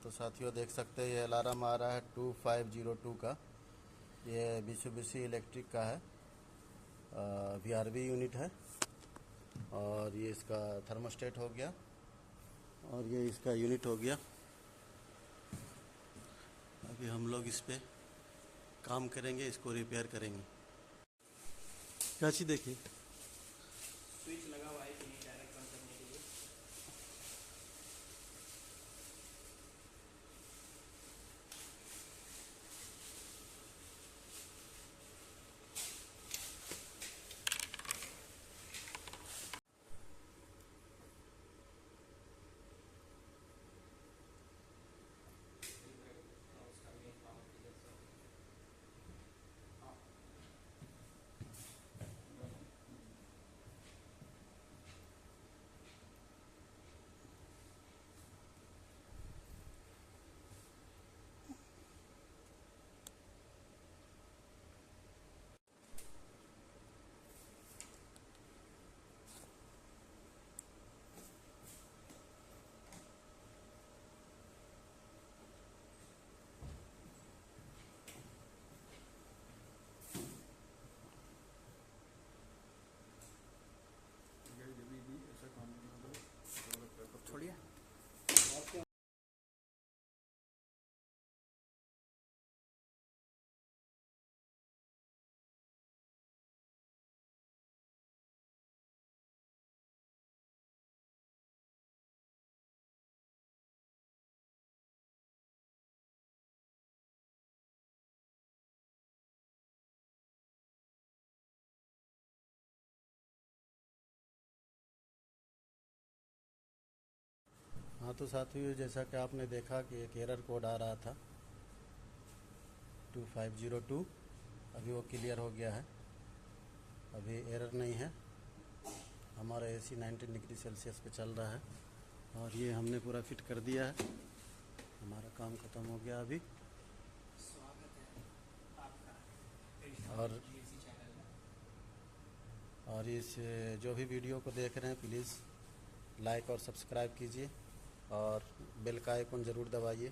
तो साथियों देख सकते हैं ये अलार्म आ रहा है 2502 का। ये मित्सुबिशी इलेक्ट्रिक का है, VRV यूनिट है। और ये इसका थर्मोस्टेट हो गया और ये इसका यूनिट हो गया। अभी हम लोग इस पे काम करेंगे, इसको रिपेयर करेंगे। क्या चीज़ देखिए, स्विच लगा हुआ है कि नहीं डायरेक्ट बंद करने के लिए। उसका मेन पावर की जैसे छोड़िए। हाँ तो साथियों जैसा कि आपने देखा कि एक एरर कोड आ रहा था 2502, अभी वो क्लियर हो गया है। अभी एरर नहीं है, हमारा AC 19 डिग्री सेल्सियस पे चल रहा है और ये हमने पूरा फिट कर दिया है। हमारा काम ख़त्म हो गया अभी। स्वागत है आपका और GSC चैनल में। और इस जो भी वीडियो को देख रहे हैं प्लीज़ लाइक और सब्सक्राइब कीजिए और बेल का आइकन ज़रूर दबाइए।